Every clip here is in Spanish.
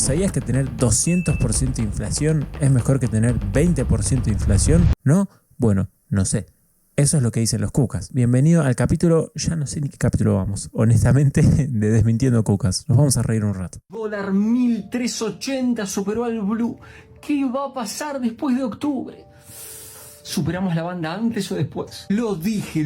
¿sabías que tener 200% de inflación es mejor que tener 20% de inflación? ¿No? Bueno, no sé. Eso es lo que dicen los cucas. Bienvenido al capítulo, ya no sé ni qué capítulo vamos, honestamente, de Desmintiendo Cucas. Nos vamos a reír un rato. Dólar 1380 superó al blue. ¿Qué va a pasar después de octubre? ¿Superamos la banda antes o después? Lo dije.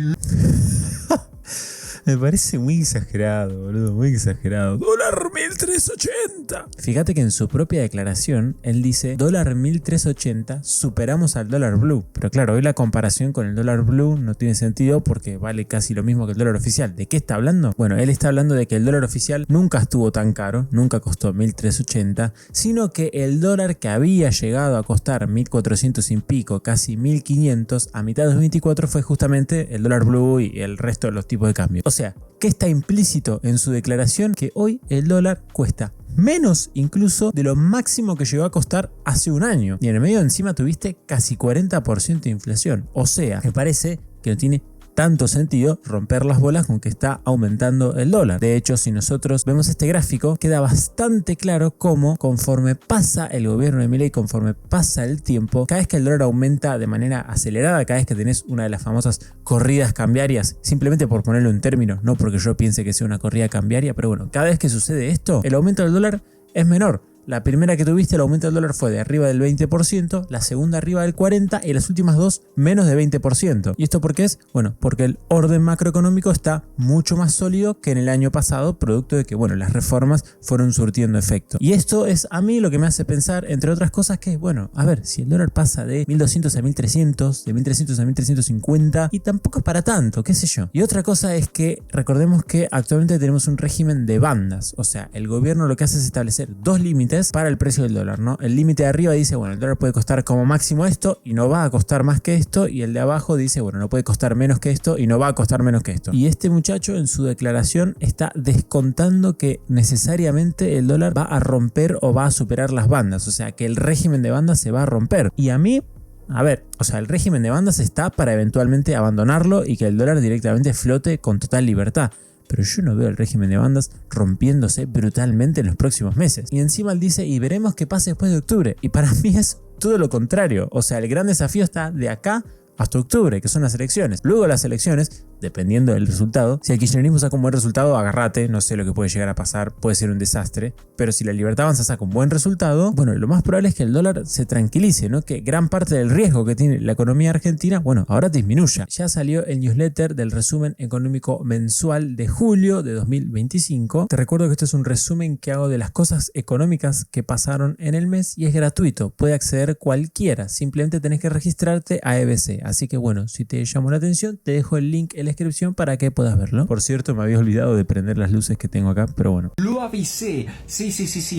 Me parece muy exagerado, boludo, muy exagerado. ¡Dólar 1380! Fíjate que en su propia declaración, él dice, dólar 1380, superamos al dólar blue. Pero claro, hoy la comparación con el dólar blue no tiene sentido porque vale casi lo mismo que el dólar oficial. ¿De qué está hablando? Bueno, él está hablando de que el dólar oficial nunca estuvo tan caro, nunca costó 1380, sino que el dólar que había llegado a costar 1400 y pico, casi 1500, a mitad de 2024 fue justamente el dólar blue y el resto de los tipos de cambio. O sea, ¿qué está implícito en su declaración? Que hoy el dólar cuesta menos incluso de lo máximo que llegó a costar hace un año. Y en el medio encima tuviste casi 40% de inflación. O sea, me parece que no tiene tanto sentido romper las bolas con que está aumentando el dólar. De hecho, si nosotros vemos este gráfico, queda bastante claro cómo conforme pasa el gobierno de Milei, conforme pasa el tiempo, cada vez que el dólar aumenta de manera acelerada, cada vez que tenés una de las famosas corridas cambiarias, simplemente por ponerlo en términos, no porque yo piense que sea una corrida cambiaria, pero bueno, cada vez que sucede esto, el aumento del dólar es menor. La primera que tuviste, el aumento del dólar fue de arriba del 20%, la segunda arriba del 40% y las últimas dos menos de 20%. ¿Y esto por qué es? Bueno, porque el orden macroeconómico está mucho más sólido que en el año pasado, producto de que, bueno, las reformas fueron surtiendo efecto. Y esto es a mí lo que me hace pensar, entre otras cosas, que, bueno, a ver, si el dólar pasa de 1200 a 1300, de 1300 a 1350, y tampoco es para tanto, qué sé yo. Y otra cosa es que recordemos que actualmente tenemos un régimen de bandas, o sea, el gobierno lo que hace es establecer dos límites para el precio del dólar, ¿no? El límite de arriba dice, bueno, el dólar puede costar como máximo esto y no va a costar más que esto, y el de abajo dice, bueno, no puede costar menos que esto y no va a costar menos que esto. Y este muchacho en su declaración está descontando que necesariamente el dólar va a romper o va a superar las bandas, o sea, que el régimen de bandas se va a romper. Y a mí, a ver, o sea, el régimen de bandas está para eventualmente abandonarlo y que el dólar directamente flote con total libertad. Pero yo no veo el régimen de bandas rompiéndose brutalmente en los próximos meses. Y encima él dice, y veremos qué pasa después de octubre. Y para mí es todo lo contrario. O sea, el gran desafío está de acá hasta octubre, que son las elecciones. Luego las elecciones, dependiendo del resultado, si el kirchnerismo saca un buen resultado, agárrate, no sé lo que puede llegar a pasar, puede ser un desastre, pero si la Libertad Avanza saca un buen resultado, bueno, lo más probable es que el dólar se tranquilice, ¿no? Que gran parte del riesgo que tiene la economía argentina, bueno, ahora disminuya. Ya salió el newsletter del resumen económico mensual de julio de 2025. Te recuerdo que esto es un resumen que hago de las cosas económicas que pasaron en el mes y es gratuito, puede acceder cualquiera, simplemente tenés que registrarte a EBC. Así que bueno, si te llamó la atención, te dejo el link en la descripción para que puedas verlo. Por cierto, me había olvidado de prender las luces que tengo acá, pero bueno. Lo avisé, sí,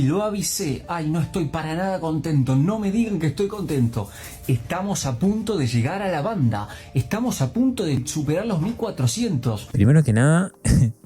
lo avisé. Ay, no estoy para nada contento, no me digan que estoy contento. Estamos a punto de llegar a la banda, estamos a punto de superar los 1400. Primero que nada,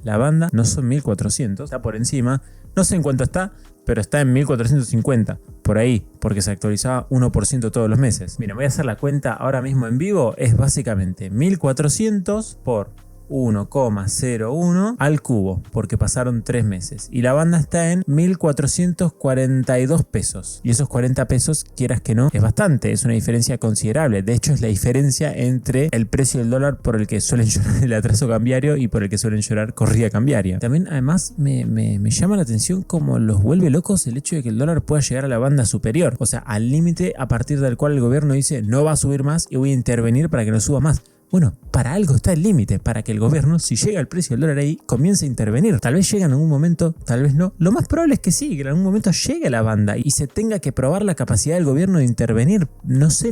la banda no son 1400, está por encima, no sé en cuánto está, pero está en 1450, por ahí, porque se actualizaba 1% todos los meses. Mira, voy a hacer la cuenta ahora mismo en vivo, es básicamente 1400 por 1,01 al cubo, porque pasaron 3 meses. Y la banda está en 1442 pesos. Y esos 40 pesos, quieras que no, es bastante, es una diferencia considerable. De hecho, es la diferencia entre el precio del dólar por el que suelen llorar el atraso cambiario y por el que suelen llorar corrida cambiaria. También, además, me llama la atención cómo los vuelve locos el hecho de que el dólar pueda llegar a la banda superior. O sea, al límite a partir del cual el gobierno dice no va a subir más y voy a intervenir para que no suba más. Bueno, para algo está el límite, para que el gobierno, si llega el precio del dólar ahí, comience a intervenir. Tal vez llegue en algún momento, tal vez no. Lo más probable es que sí, que en algún momento llegue la banda y se tenga que probar la capacidad del gobierno de intervenir. No sé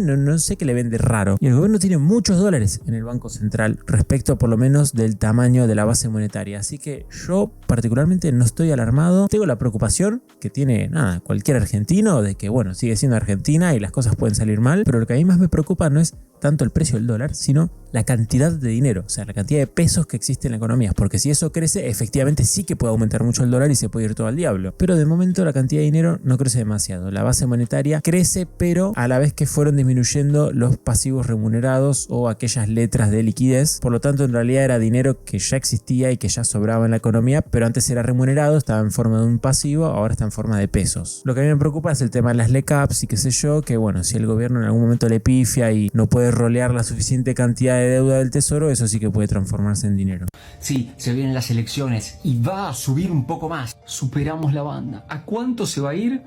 qué le vende raro. Y el gobierno tiene muchos dólares en el Banco Central respecto por lo menos del tamaño de la base monetaria. Así que yo particularmente no estoy alarmado. Tengo la preocupación que tiene cualquier argentino de que, bueno, sigue siendo Argentina y las cosas pueden salir mal. Pero lo que a mí más me preocupa no es tanto el precio del dólar, sino la cantidad de dinero, o sea, la cantidad de pesos que existe en la economía. Porque si eso crece, efectivamente sí que puede aumentar mucho el dólar y se puede ir todo al diablo. Pero de momento la cantidad de dinero no crece demasiado. La base monetaria crece, pero a la vez que fueron disminuyendo los pasivos remunerados o aquellas letras de liquidez. Por lo tanto, en realidad era dinero que ya existía y que ya sobraba en la economía, pero antes era remunerado, estaba en forma de un pasivo, ahora está en forma de pesos. Lo que a mí me preocupa es el tema de las LECAPs y qué sé yo, que bueno, si el gobierno en algún momento le pifia y no puede rolear la suficiente cantidad de deuda del tesoro, eso sí que puede transformarse en dinero. Sí, se vienen las elecciones y va a subir un poco más. Superamos la banda. ¿A cuánto se va a ir?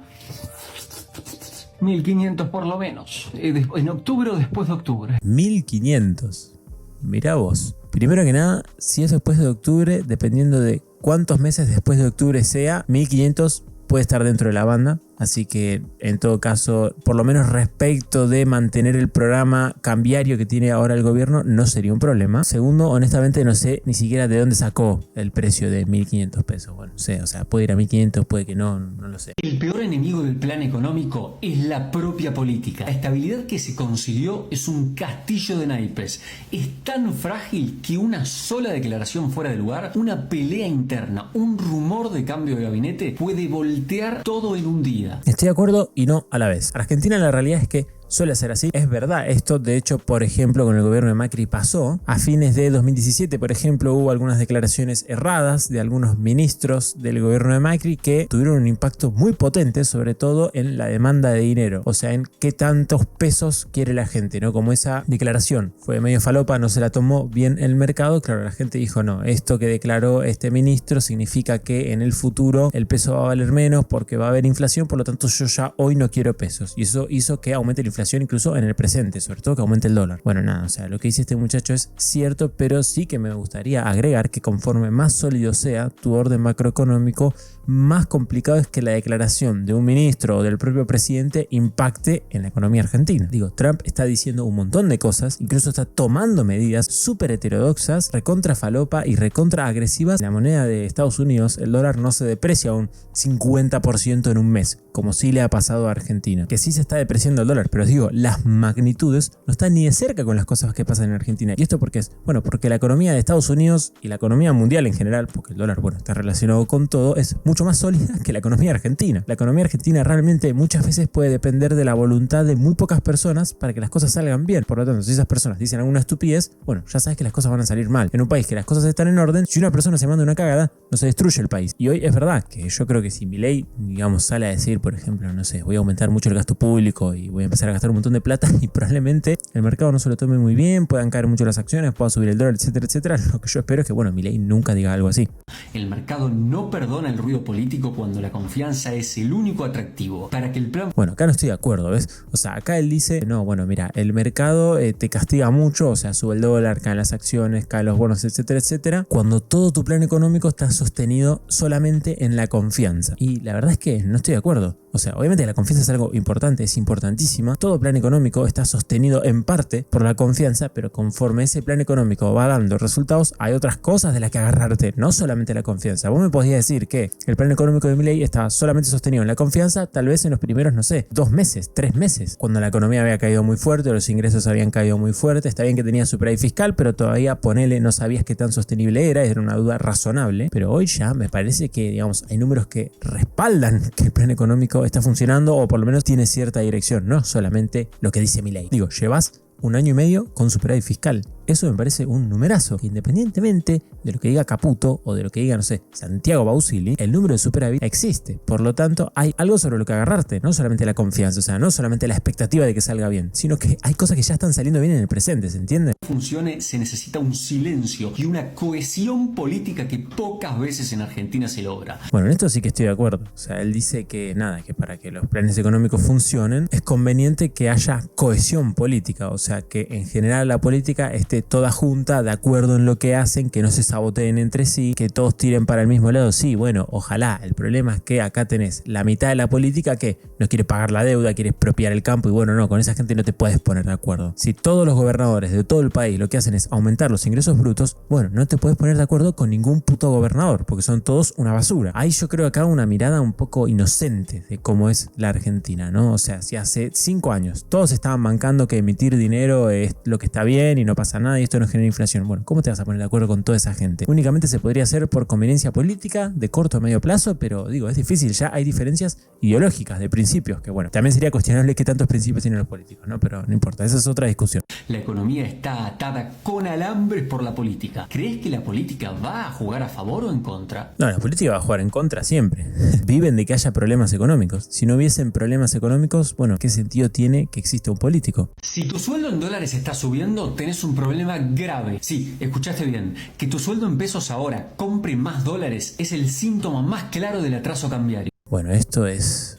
1500 por lo menos. En octubre o después de octubre. 1500. Mirá vos. Primero que nada, si es después de octubre, dependiendo de cuántos meses después de octubre sea, 1500 puede estar dentro de la banda. Así que en todo caso, por lo menos respecto de mantener el programa cambiario que tiene ahora el gobierno, no sería un problema. Segundo, honestamente no sé ni siquiera de dónde sacó el precio de 1500 pesos. Bueno, no sé, o sea, puede ir a 1500, puede que no lo sé. El peor enemigo del plan económico es la propia política. La estabilidad que se consiguió es un castillo de naipes. Es tan frágil que una sola declaración fuera de lugar, una pelea interna, un rumor de cambio de gabinete puede voltear todo en un día. Estoy de acuerdo y no a la vez. Argentina la realidad es que suele ser así. Es verdad, esto de hecho, por ejemplo, con el gobierno de Macri pasó. A fines de 2017, por ejemplo, hubo algunas declaraciones erradas de algunos ministros del gobierno de Macri que tuvieron un impacto muy potente, sobre todo en la demanda de dinero. O sea, en qué tantos pesos quiere la gente, ¿no? Como esa declaración fue medio falopa, no se la tomó bien el mercado. Claro, la gente dijo, no, esto que declaró este ministro significa que en el futuro el peso va a valer menos porque va a haber inflación, por lo tanto yo ya hoy no quiero pesos. Y eso hizo que aumente la inflación incluso en el presente, sobre todo que aumente el dólar. Bueno, nada, o sea, lo que dice este muchacho es cierto, pero sí que me gustaría agregar que conforme más sólido sea tu orden macroeconómico, más complicado es que la declaración de un ministro o del propio presidente impacte en la economía argentina. Digo, Trump está diciendo un montón de cosas, incluso está tomando medidas súper heterodoxas, recontra falopa y recontra agresivas. La moneda de Estados Unidos, el dólar, no se deprecia un 50% en un mes, como sí le ha pasado a Argentina, que sí se está depreciando el dólar, pero digo, las magnitudes no están ni de cerca con las cosas que pasan en Argentina. ¿Y esto por qué es? Bueno, porque la economía de Estados Unidos y la economía mundial en general, porque el dólar, bueno, está relacionado con todo, es mucho más sólida que la economía argentina. La economía argentina realmente muchas veces puede depender de la voluntad de muy pocas personas para que las cosas salgan bien. Por lo tanto, si esas personas dicen alguna estupidez, bueno, ya sabes que las cosas van a salir mal. En un país que las cosas están en orden, si una persona se manda una cagada, no se destruye el país. Y hoy es verdad que yo creo que si Milei, digamos, sale a decir, por ejemplo, no sé, voy a aumentar mucho el gasto público y voy a empezar a gastar un montón de plata y probablemente el mercado no se lo tome muy bien, puedan caer mucho las acciones, pueda subir el dólar, etcétera, etcétera. Lo que yo espero es que, bueno, Milei nunca diga algo así. El mercado no perdona el ruido político cuando la confianza es el único atractivo para que el plan... Bueno, acá no estoy de acuerdo, ¿ves? O sea, acá él dice, no, bueno, mira, el mercado te castiga mucho, o sea, sube el dólar, caen las acciones, caen los bonos, etcétera, etcétera, cuando todo tu plan económico está sostenido solamente en la confianza. Y la verdad es que no estoy de acuerdo. O sea, obviamente la confianza es algo importante, es importantísima. Todo plan económico está sostenido en parte por la confianza, pero conforme ese plan económico va dando resultados, hay otras cosas de las que agarrarte, no solamente la confianza. Vos me podías decir que el plan económico de Milei estaba solamente sostenido en la confianza, tal vez en los primeros, no sé, 2 meses, 3 meses, cuando la economía había caído muy fuerte, los ingresos habían caído muy fuerte. Está bien que tenía superávit fiscal, pero todavía, ponele, no sabías qué tan sostenible era una duda razonable. Pero hoy ya me parece que, digamos, hay números que respaldan que el plan económico está funcionando, o por lo menos tiene cierta dirección, no solamente lo que dice Milei. Digo, llevas 1 año y medio con superávit fiscal. Eso me parece un numerazo, que independientemente de lo que diga Caputo o de lo que diga, no sé, Santiago Bausili, el número de superávit existe. Por lo tanto, hay algo sobre lo que agarrarte, no solamente la confianza, o sea, no solamente la expectativa de que salga bien, sino que hay cosas que ya están saliendo bien en el presente, ¿se entiende? Funcione, se necesita un silencio y una cohesión política que pocas veces en Argentina se logra. Bueno, en esto sí que estoy de acuerdo. O sea, él dice que nada, que para que los planes económicos funcionen, es conveniente que haya cohesión política, o sea, que en general la política esté esté toda junta, de acuerdo en lo que hacen, que no se saboteen entre sí, que todos tiren para el mismo lado. Sí, bueno, ojalá. El problema es que acá tenés la mitad de la política que no quiere pagar la deuda, quiere expropiar el campo y bueno, no, con esa gente no te puedes poner de acuerdo. Si todos los gobernadores de todo el país lo que hacen es aumentar los ingresos brutos, bueno, no te puedes poner de acuerdo con ningún puto gobernador, porque son todos una basura. Ahí yo creo acá una mirada un poco inocente de cómo es la Argentina, ¿no? O sea, si hace 5 años todos estaban bancando que emitir dinero es lo que está bien y no pasa nada y esto no genera inflación, bueno, ¿cómo te vas a poner de acuerdo con toda esa gente? Únicamente se podría hacer por conveniencia política de corto o medio plazo, pero digo, es difícil, ya hay diferencias ideológicas, de principios, que bueno, también sería cuestionable qué tantos principios tienen los políticos, ¿no? Pero no importa, esa es otra discusión. La economía está atada con alambres por la política. ¿Crees que la política va a jugar a favor o en contra? No, la política va a jugar en contra siempre. Viven de que haya problemas económicos. Si no hubiesen problemas económicos, bueno, ¿qué sentido tiene que exista un político? Si tu sueldo en dólares está subiendo, tenés un problema grave. Sí, escuchaste bien. Que tu sueldo en pesos ahora compre más dólares es el síntoma más claro del atraso cambiario. Bueno, esto es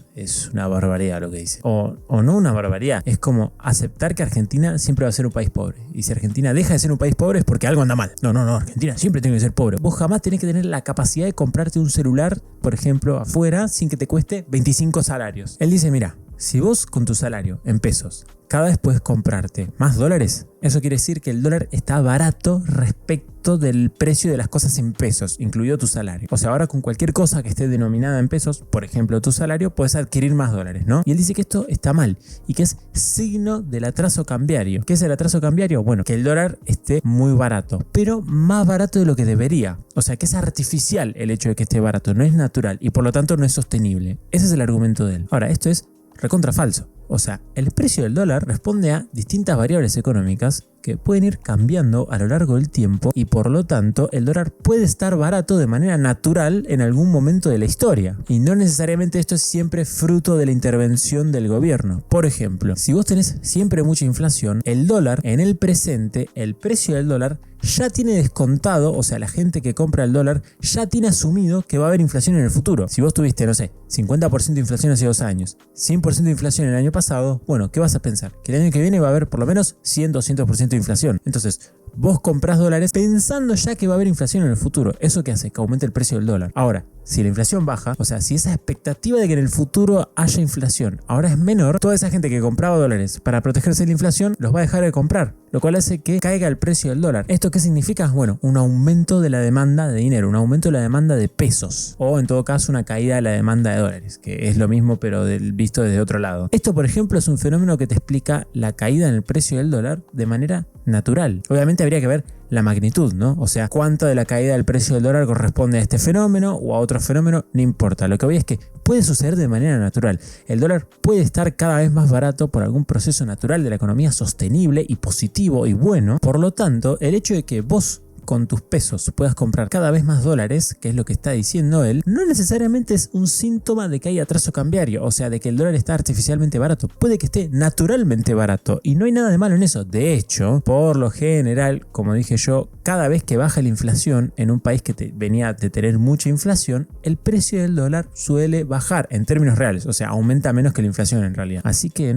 una barbaridad lo que dice. O no una barbaridad. Es como aceptar que Argentina siempre va a ser un país pobre. Y si Argentina deja de ser un país pobre es porque algo anda mal. No, Argentina siempre tiene que ser pobre. Vos jamás tenés que tener la capacidad de comprarte un celular, por ejemplo, afuera, sin que te cueste 25 salarios. Él dice, mira, si vos con tu salario en pesos cada vez puedes comprarte más dólares, eso quiere decir que el dólar está barato respecto del precio de las cosas en pesos, incluido tu salario. O sea, ahora con cualquier cosa que esté denominada en pesos, por ejemplo tu salario, puedes adquirir más dólares, ¿no? Y él dice que esto está mal y que es signo del atraso cambiario. ¿Qué es el atraso cambiario? Bueno, que el dólar esté muy barato, pero más barato de lo que debería. O sea, que es artificial el hecho de que esté barato, no es natural y por lo tanto no es sostenible. Ese es el argumento de él. Ahora, esto es recontra falso. O sea, el precio del dólar responde a distintas variables económicas que pueden ir cambiando a lo largo del tiempo y por lo tanto el dólar puede estar barato de manera natural en algún momento de la historia. Y no necesariamente esto es siempre fruto de la intervención del gobierno. Por ejemplo, si vos tenés siempre mucha inflación, el dólar en el presente, el precio del dólar ya tiene descontado, o sea, la gente que compra el dólar ya tiene asumido que va a haber inflación en el futuro. Si vos tuviste, no sé, 50% de inflación hace 2 años, 100% de inflación el año pasado, bueno, ¿qué vas a pensar? Que el año que viene va a haber por lo menos 100-200% de inflación. Entonces, vos comprás dólares pensando ya que va a haber inflación en el futuro. ¿Eso qué hace? Que aumente el precio del dólar. Ahora, si la inflación baja, o sea, si esa expectativa de que en el futuro haya inflación ahora es menor, toda esa gente que compraba dólares para protegerse de la inflación los va a dejar de comprar, lo cual hace que caiga el precio del dólar. ¿Esto qué significa? Bueno, un aumento de la demanda de dinero, un aumento de la demanda de pesos, o en todo caso una caída de la demanda de dólares, que es lo mismo pero visto desde otro lado. Esto, por ejemplo, es un fenómeno que te explica la caída en el precio del dólar de manera natural. Obviamente habría que ver la magnitud, ¿no? O sea, cuánto de la caída del precio del dólar corresponde a este fenómeno o a otro fenómeno, no importa. Lo que voy es que puede suceder de manera natural. El dólar puede estar cada vez más barato por algún proceso natural de la economía sostenible y positivo y bueno. Por lo tanto, el hecho de que vos con tus pesos puedas comprar cada vez más dólares, que es lo que está diciendo él, no necesariamente es un síntoma de que hay atraso cambiario, o sea, de que el dólar está artificialmente barato. Puede que esté naturalmente barato y no hay nada de malo en eso. De hecho, por lo general, como dije yo, cada vez que baja la inflación en un país que venía de tener mucha inflación, el precio del dólar suele bajar en términos reales, o sea, aumenta menos que la inflación en realidad. Así que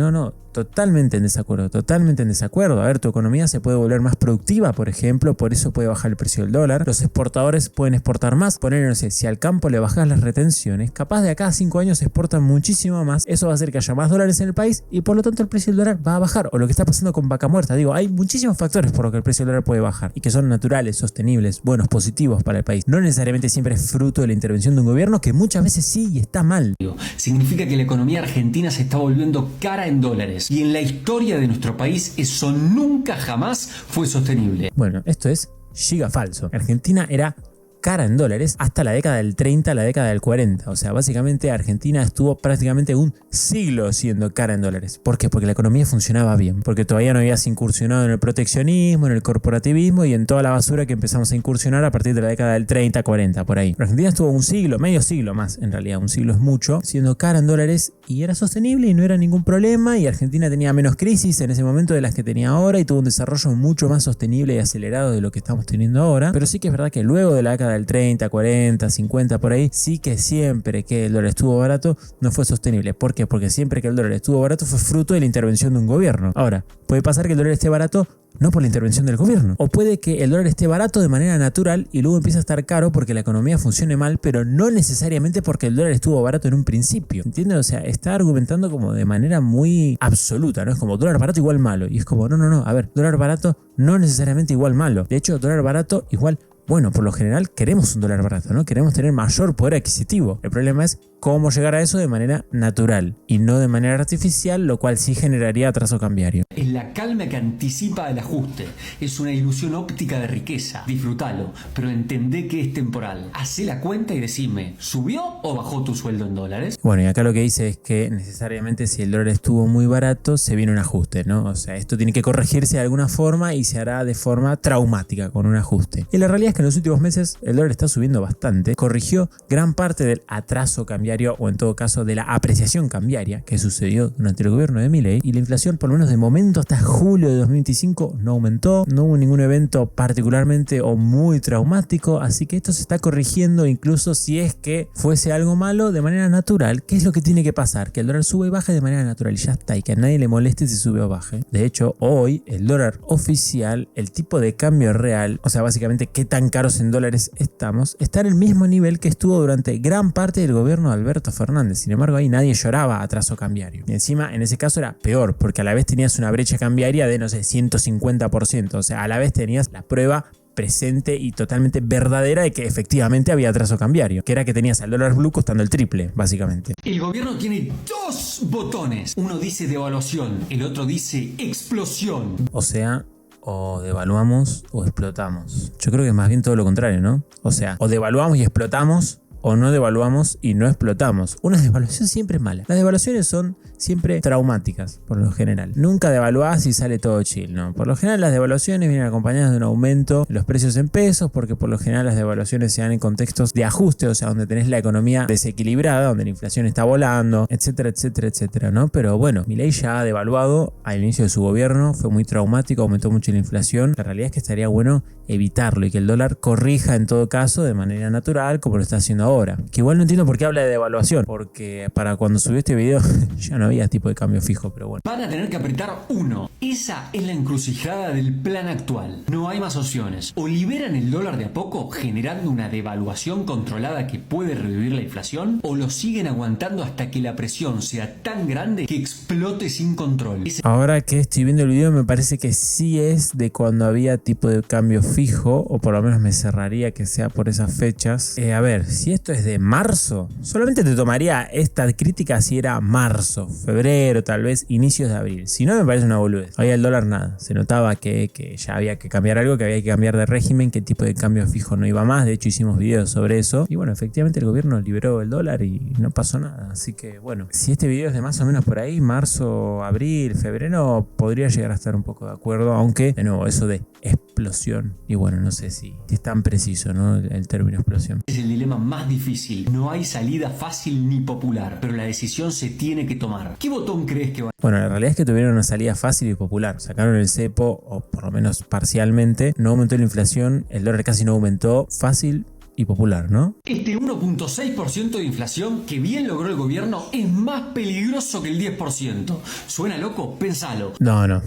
totalmente en desacuerdo. A ver, tu economía se puede volver más productiva, por ejemplo, por eso puede bajar el precio del dólar. Los exportadores pueden exportar más. Poner, no sé, si al campo le bajas las retenciones, capaz de acá a 5 años exportan muchísimo más. Eso va a hacer que haya más dólares en el país y por lo tanto el precio del dólar va a bajar. O lo que está pasando con Vaca Muerta. Digo, hay muchísimos factores por los que el precio del dólar puede bajar y que son naturales, sostenibles, buenos, positivos para el país. No necesariamente siempre es fruto de la intervención de un gobierno, que muchas veces sí y está mal. Significa que la economía argentina se está volviendo cara en dólares. Y en la historia de nuestro país eso nunca jamás fue sostenible. Bueno, esto es giga falso. Argentina era cara en dólares hasta la década del 30, la década del 40. O sea, básicamente Argentina estuvo prácticamente un siglo siendo cara en dólares. ¿Por qué? Porque la economía funcionaba bien. Porque todavía no habías incursionado en el proteccionismo, en el corporativismo y en toda la basura que empezamos a incursionar a partir de la década del 30, 40, por ahí. Argentina estuvo un siglo, medio siglo más, en realidad, un siglo es mucho, siendo cara en dólares y era sostenible y no era ningún problema y Argentina tenía menos crisis en ese momento de las que tenía ahora y tuvo un desarrollo mucho más sostenible y acelerado de lo que estamos teniendo ahora. Pero sí que es verdad que luego de la década del 30, 40, 50 por ahí, sí que siempre que el dólar estuvo barato no fue sostenible. ¿Por qué? Porque siempre que el dólar estuvo barato fue fruto de la intervención de un gobierno. Ahora, puede pasar que el dólar esté barato no por la intervención del gobierno. O puede que el dólar esté barato de manera natural y luego empiece a estar caro porque la economía funcione mal, pero no necesariamente porque el dólar estuvo barato en un principio. ¿Entiendes? O sea, está argumentando como de manera muy absoluta, ¿no? Es como dólar barato igual malo. Y es como, no. A ver, dólar barato no necesariamente igual malo. De hecho, dólar barato igual bueno. Por lo general queremos un dólar barato, ¿no? Queremos tener mayor poder adquisitivo. El problema es cómo llegar a eso de manera natural y no de manera artificial, lo cual sí generaría atraso cambiario. Es la calma que anticipa el ajuste. Es una ilusión óptica de riqueza. Disfrútalo, pero entendé que es temporal. Hacé la cuenta y decime, ¿subió o bajó tu sueldo en dólares? Bueno, y acá lo que dice es que necesariamente si el dólar estuvo muy barato, se viene un ajuste, ¿no? O sea, esto tiene que corregirse de alguna forma y se hará de forma traumática con un ajuste. Y la realidad es que en los últimos meses el dólar está subiendo bastante. Corrigió gran parte del atraso cambiario, o en todo caso de la apreciación cambiaria que sucedió durante el gobierno de Milei, y la inflación por lo menos de momento hasta julio de 2025 no aumentó, no hubo ningún evento particularmente o muy traumático, así que esto se está corrigiendo incluso si es que fuese algo malo de manera natural. ¿Qué es lo que tiene que pasar? Que el dólar sube y baje de manera natural y ya está, y que a nadie le moleste si sube o baje. De hecho, hoy el dólar oficial, el tipo de cambio real, o sea básicamente qué tan caros en dólares estamos, está en el mismo nivel que estuvo durante gran parte del gobierno de Alberto Fernández. Sin embargo, ahí nadie lloraba atraso cambiario. Y encima, en ese caso era peor, porque a la vez tenías una brecha cambiaria de, no sé, 150%. O sea, a la vez tenías la prueba presente y totalmente verdadera de que efectivamente había atraso cambiario, que era que tenías al dólar blue costando el triple, básicamente. El gobierno tiene dos botones. Uno dice devaluación, el otro dice explosión. O sea, o devaluamos o explotamos. Yo creo que es más bien todo lo contrario, ¿no? O sea, o devaluamos y explotamos, o no devaluamos y no explotamos. Una devaluación siempre es mala. Las devaluaciones son siempre traumáticas, por lo general. Nunca devaluás y sale todo chill, ¿no? Por lo general las devaluaciones vienen acompañadas de un aumento de los precios en pesos, porque por lo general las devaluaciones se dan en contextos de ajuste, o sea, donde tenés la economía desequilibrada, donde la inflación está volando, etcétera, etcétera, etcétera, ¿no? Pero bueno, Milei ya ha devaluado al inicio de su gobierno, fue muy traumático, aumentó mucho la inflación. La realidad es que estaría bueno evitarlo y que el dólar corrija en todo caso de manera natural, como lo está haciendo ahora. Que igual no entiendo por qué habla de devaluación, porque para cuando subió este video ya no había tipo de cambio fijo, pero bueno. Van a tener que apretar uno. Esa es la encrucijada del plan actual. No hay más opciones. O liberan el dólar de a poco, generando una devaluación controlada que puede revivir la inflación, o lo siguen aguantando hasta que la presión sea tan grande que explote sin control. Ahora que estoy viendo el video, me parece que sí es de cuando había tipo de cambio fijo, o por lo menos me cerraría que sea por esas fechas. A ver, si esto es de marzo, solamente te tomaría esta crítica si era marzo, febrero, tal vez inicios de abril. Si no, me parece una boludez. Hoy el dólar nada. Se notaba que ya había que cambiar algo, que había que cambiar de régimen, que el tipo de cambio fijo no iba más. De hecho, hicimos videos sobre eso. Y bueno, efectivamente el gobierno liberó el dólar y no pasó nada. Así que bueno, si este video es de más o menos por ahí, marzo, abril, febrero, podría llegar a estar un poco de acuerdo. Aunque, de nuevo, eso de explosión. Y bueno, no sé si es tan preciso, ¿no? El término explosión. Es el dilema más difícil. No hay salida fácil ni popular, pero la decisión se tiene que tomar. ¿Qué botón crees que va? Bueno, la realidad es que tuvieron una salida fácil y popular. Sacaron el cepo, o por lo menos parcialmente. No aumentó la inflación, el dólar casi no aumentó. Fácil y popular, ¿no? Este 1.6% de inflación que bien logró el gobierno es más peligroso que el 10%. ¿Suena loco? Pensalo. No.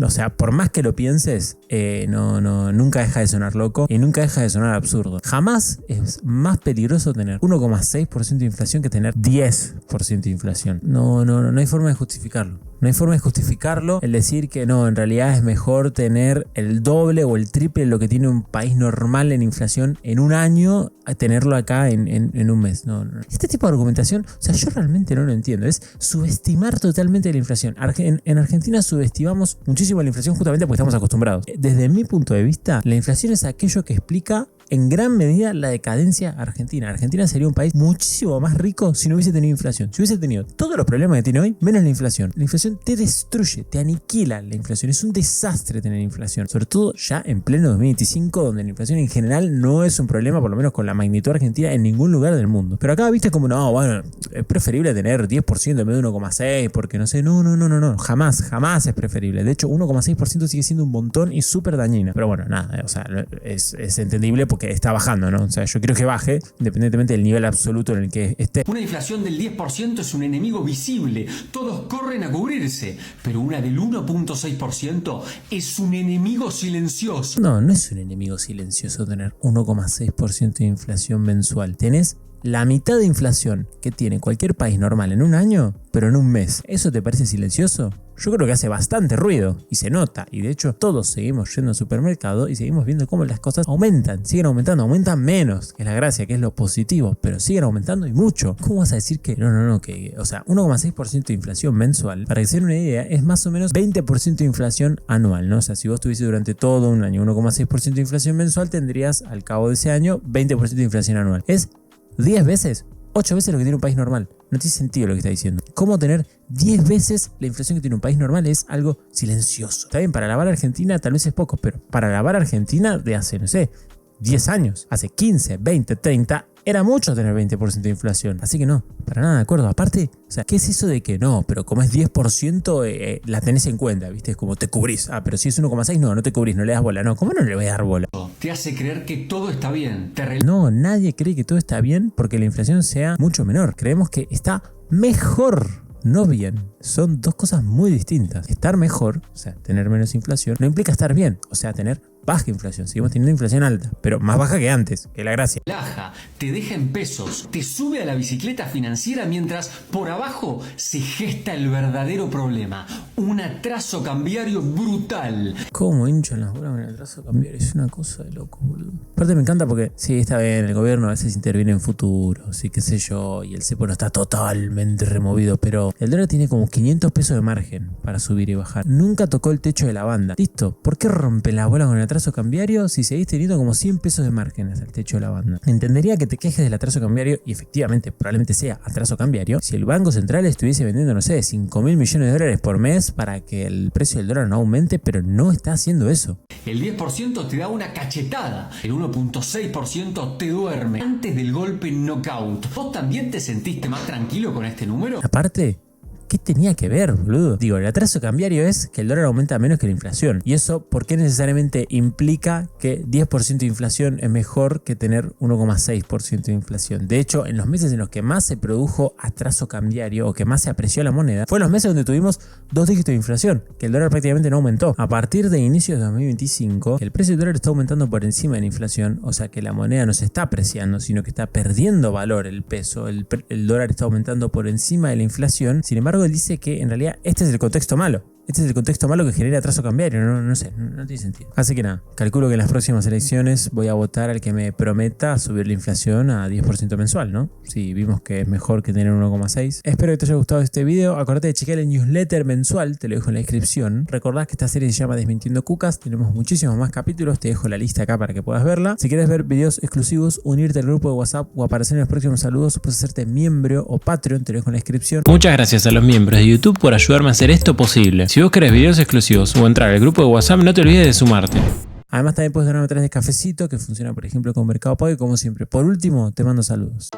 O sea, por más que lo pienses, nunca deja de sonar loco y nunca deja de sonar absurdo. Jamás es más peligroso tener 1,6% de inflación que tener 10% de inflación. No hay forma de justificarlo. No hay forma de justificarlo el decir que no, en realidad es mejor tener el doble o el triple de lo que tiene un país normal en inflación en un año a tenerlo acá en un mes. No. Este tipo de argumentación, o sea, yo realmente no lo entiendo. Es subestimar totalmente la inflación. En Argentina subestimamos muchísimo la inflación justamente porque estamos acostumbrados. Desde mi punto de vista, la inflación es aquello que explica en gran medida la decadencia argentina. Argentina sería un país muchísimo más rico si no hubiese tenido inflación. Si hubiese tenido todos los problemas que tiene hoy, menos la inflación. La inflación te destruye, te aniquila la inflación. Es un desastre tener inflación. Sobre todo ya en pleno 2025, donde la inflación en general no es un problema, por lo menos con la magnitud argentina, en ningún lugar del mundo. Pero acá viste como, no, bueno, es preferible tener 10% en vez de 1,6%, porque no sé, no. Jamás es preferible. De hecho, 1,6% sigue siendo un montón y súper dañino. Pero bueno, nada, o sea, es entendible porque como que está bajando, ¿no? O sea, yo quiero que baje independientemente del nivel absoluto en el que esté. Una inflación del 10% es un enemigo visible, todos corren a cubrirse, pero una del 1.6% es un enemigo silencioso. No, no es un enemigo silencioso tener 1,6% de inflación mensual. Tenés la mitad de inflación que tiene cualquier país normal en un año, pero en un mes. ¿Eso te parece silencioso? Yo creo que hace bastante ruido y se nota, y de hecho todos seguimos yendo al supermercado y seguimos viendo cómo las cosas aumentan, siguen aumentando, aumentan menos, que es la gracia, que es lo positivo, pero siguen aumentando y mucho. ¿Cómo vas a decir que no, que, o sea, 1,6% de inflación mensual, para que se den una idea, es más o menos 20% de inflación anual, ¿no? O sea, si vos tuviese durante todo un año 1,6% de inflación mensual, tendrías al cabo de ese año 20% de inflación anual. Es 10 veces, 8 veces lo que tiene un país normal. No tiene sentido lo que está diciendo. ¿Cómo tener 10 veces la inflación que tiene un país normal? Es algo silencioso. Está bien, para lavar a Argentina tal vez es poco, pero para lavar a Argentina de hace, no sé, 10 años, hace 15, 20, 30, era mucho tener 20% de inflación. Así que no, para nada de acuerdo. Aparte, o sea, ¿qué es eso de que no? Pero como es 10%, la tenés en cuenta, ¿viste? Es como te cubrís. Ah, pero si es 1,6, no te cubrís, no le das bola. No, ¿cómo no le voy a dar bola? Te hace creer que todo está bien. No, nadie cree que todo está bien porque la inflación sea mucho menor. Creemos que está mejor, no bien. Son dos cosas muy distintas. Estar mejor, o sea, tener menos inflación, no implica estar bien, o sea, tener baja inflación. Seguimos teniendo inflación alta, pero más baja que antes, que la gracia. Relaja, te deja en pesos, te sube a la bicicleta financiera mientras por abajo se gesta el verdadero problema. Un atraso cambiario brutal. ¿Cómo hinchan las bolas con el atraso cambiario? Es una cosa de loco, boludo. Aparte me encanta porque, sí, está bien, el gobierno a veces interviene en futuros y qué sé yo, y el cepo no está totalmente removido, pero el dólar tiene como 500 pesos de margen para subir y bajar. Nunca tocó el techo de la banda. Listo, ¿por qué rompen las bolas con el atraso cambiario si seguís teniendo como 100 pesos de margen hasta el techo de la banda? Entendería que te quejes del atraso cambiario, y efectivamente probablemente sea atraso cambiario, si el Banco Central estuviese vendiendo, no sé, 5.000 millones de dólares por mes para que el precio del dólar no aumente, pero no está haciendo eso. El 10% te da una cachetada, el 1.6% te duerme. Antes del golpe knockout, ¿vos también te sentiste más tranquilo con este número? Aparte, ¿qué tenía que ver, boludo? Digo, el atraso cambiario es que el dólar aumenta menos que la inflación. ¿Y eso por qué necesariamente implica que 10% de inflación es mejor que tener 1,6% de inflación? De hecho, en los meses en los que más se produjo atraso cambiario o que más se apreció la moneda, fue en los meses donde tuvimos 2 dígitos de inflación, que el dólar prácticamente no aumentó. A partir de inicios de 2025, el precio del dólar está aumentando por encima de la inflación, o sea que la moneda no se está apreciando, sino que está perdiendo valor el peso. El dólar está aumentando por encima de la inflación. Sin embargo, él dice que en realidad este es el contexto malo. Este es el contexto malo que genera atraso cambiario. No sé, no tiene sentido. Así que nada, calculo que en las próximas elecciones voy a votar al que me prometa subir la inflación a 10% mensual, ¿no? Si vimos que es mejor que tener 1,6. Espero que te haya gustado este video. Acordate de chequear el newsletter mensual, te lo dejo en la descripción. Recordad que esta serie se llama Desmintiendo Cucas. Tenemos muchísimos más capítulos, te dejo la lista acá para que puedas verla. Si quieres ver videos exclusivos, unirte al grupo de WhatsApp o aparecer en los próximos saludos, puedes hacerte miembro o Patreon, te lo dejo en la descripción. Muchas gracias a los miembros de YouTube por ayudarme a hacer esto posible. Si vos querés videos exclusivos o entrar al grupo de WhatsApp, no te olvides de sumarte. Además también puedes donarme a través de Cafecito, que funciona por ejemplo con Mercado Pago, y como siempre, por último, te mando saludos.